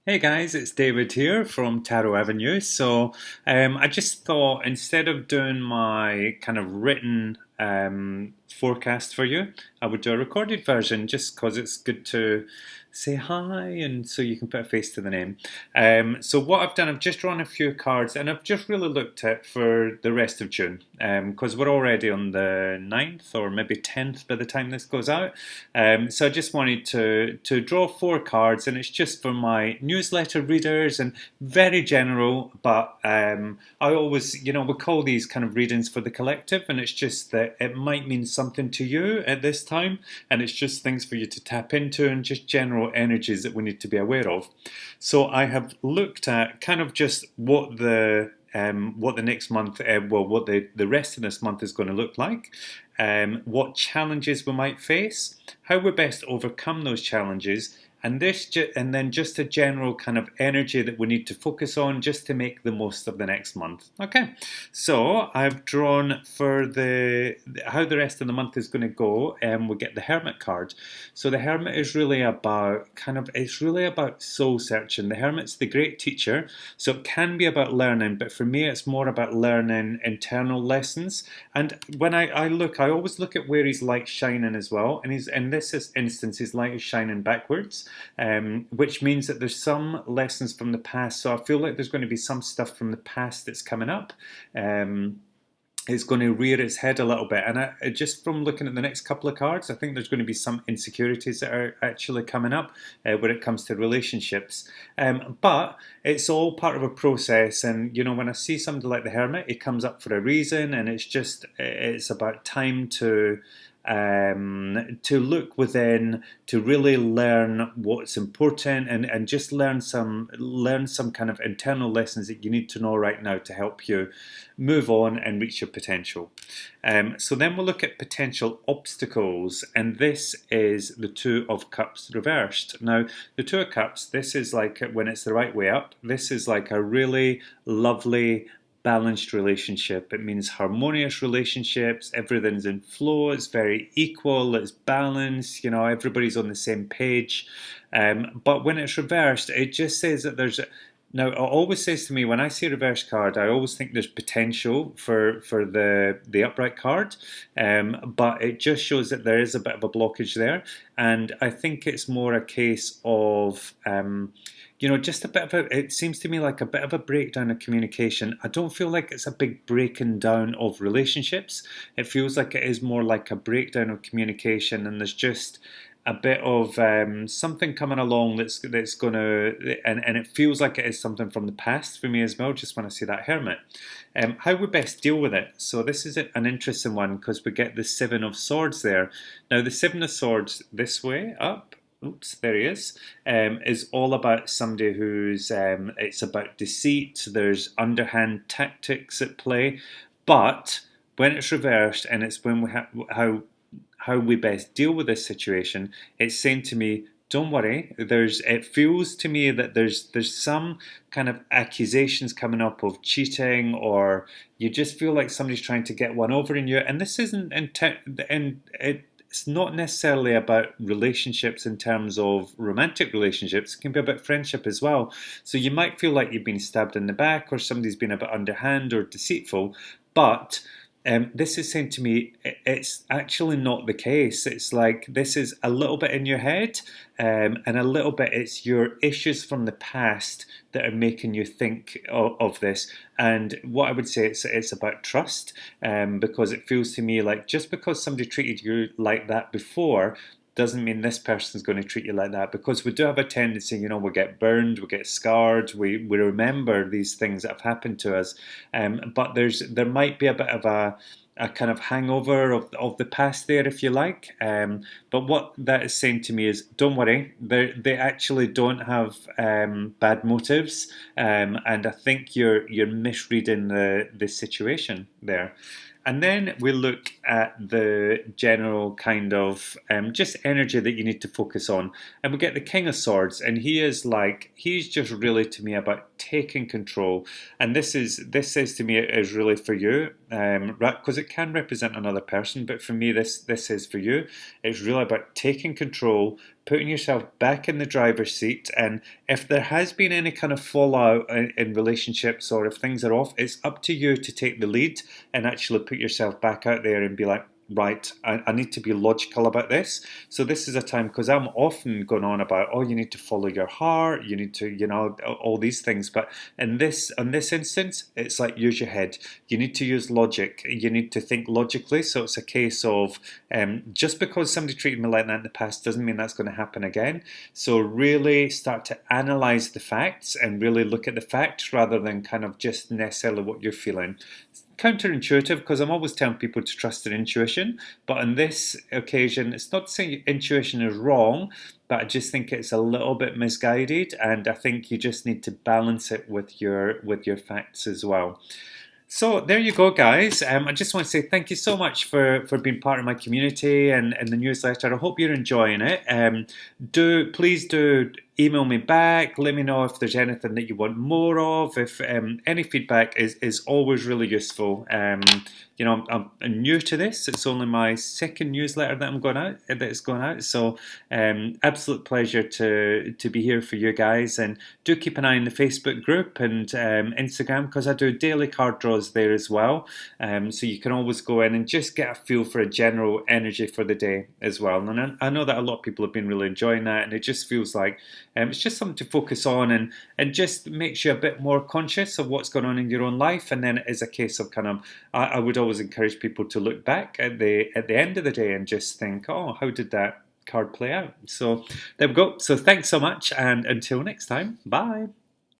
Hey guys, it's David here from Tarot Avenue. I just thought instead of doing my kind of written forecast for you, I would do a recorded version just because it's good to say hi and so you can put a face to the name. So what I've done, I've just drawn a few cards and I've just really looked at for the rest of June because we're already on the 9th or maybe 10th by the time this goes out. So I just wanted to draw four cards, and it's just for my newsletter readers and very general. But I always, we call these kind of readings for the collective, and it's just that it might mean something to you at this time, and it's just things for you to tap into and just general energies that we need to be aware of. So I have looked at kind of just what the next month, what the rest of this month is going to look like, what challenges we might face, how we best overcome those challenges, and and then just a general kind of energy that we need to focus on just to make the most of the next month. Okay, so I've drawn for how the rest of the month is going to go, and we'll get the Hermit card. So the Hermit is really about it's really about soul searching. The Hermit's the great teacher, so it can be about learning, but for me it's more about learning internal lessons. And when I look, I always look at where his light's shining as well, and in this instance his light is shining backwards, which means that there's some lessons from the past. So I feel like there's going to be some stuff from the past that's coming up. It's going to rear its head a little bit. And just from looking at the next couple of cards, I think there's going to be some insecurities that are actually coming up when it comes to relationships. But it's all part of a process. And, when I see somebody like the Hermit, it comes up for a reason. And it's about time to look within, to really learn what's important, and just learn some kind of internal lessons that you need to know right now to help you move on and reach your potential. So then we'll look at potential obstacles, and this is the Two of Cups reversed. Now, the Two of Cups, this is like when it's the right way up, this is like a really lovely, balanced relationship. It means harmonious relationships, everything's in flow, it's very equal, it's balanced, everybody's on the same page. But when it's reversed, it just says that now, it always says to me when I see a reverse card, I always think there's potential for the upright card, but it just shows that there is a bit of a blockage there, and I think it's more a case of just a bit of it seems to me like a bit of a breakdown of communication. I don't feel like it's a big breaking down of relationships. It feels like it is more like a breakdown of communication, and there's just a bit of something coming along that's going to, and it feels like it is something from the past for me as well, just when I see that Hermit. How we best deal with it. So this is an interesting one because we get the Seven of Swords there. Now the Seven of Swords this way, up, oops, there he is all about somebody who's, it's about deceit, there's underhand tactics at play, but when it's reversed and it's when we how we best deal with this situation, it's saying to me, don't worry. It feels to me that there's some kind of accusations coming up of cheating, or you just feel like somebody's trying to get one over on you. And this isn't, and it's not necessarily about relationships in terms of romantic relationships. It can be about friendship as well. So you might feel like you've been stabbed in the back, or somebody's been a bit underhand or deceitful, but this is saying to me, it's actually not the case. It's like this is a little bit in your head, and a little bit it's your issues from the past that are making you think of this. And what I would say, it's about trust, because it feels to me like just because somebody treated you like that before doesn't mean this person's going to treat you like that, because we do have a tendency, we get burned, we get scarred, we remember these things that have happened to us, but there might be a bit of a kind of hangover of the past there, if you like. But what that is saying to me is, don't worry, they actually don't have bad motives, and I think you're misreading the situation there. And then we look at the general kind of just energy that you need to focus on. And we get the King of Swords, and he's just really to me about taking control. And this says to me it is really for you, because it can represent another person, but for me this is for you. It's really about taking control, putting yourself back in the driver's seat. And if there has been any kind of fallout in relationships, or if things are off, it's up to you to take the lead and actually put yourself back out there and be like, right, I need to be logical about this. So this is a time, because I'm often going on about, oh, you need to follow your heart, you need to, all these things. But in this instance, it's like, use your head. You need to use logic. You need to think logically. So it's a case of, just because somebody treated me like that in the past doesn't mean that's going to happen again. So really start to analyze the facts and really look at the facts rather than kind of just necessarily what you're feeling. Counterintuitive, because I'm always telling people to trust their intuition, but on this occasion, it's not to say intuition is wrong, but I just think it's a little bit misguided, and I think you just need to balance it with your facts as well. So there you go, guys. I just want to say thank you so much for being part of my community and the newsletter. I hope you're enjoying it. Please do email me back. Let me know if there's anything that you want more of. If any feedback is always really useful. I'm new to this. It's only my second newsletter that's going out. So absolute pleasure to be here for you guys. And do keep an eye on the Facebook group and Instagram, because I do daily card draws there as well. So you can always go in and just get a feel for a general energy for the day as well. And I know that a lot of people have been really enjoying that, and it just feels like it's just something to focus on and just makes you a bit more conscious of what's going on in your own life. And then it is a case of kind of, I would always encourage people to look back at the end of the day and just think, oh, how did that card play out? So there we go. So thanks so much, and until next time, bye.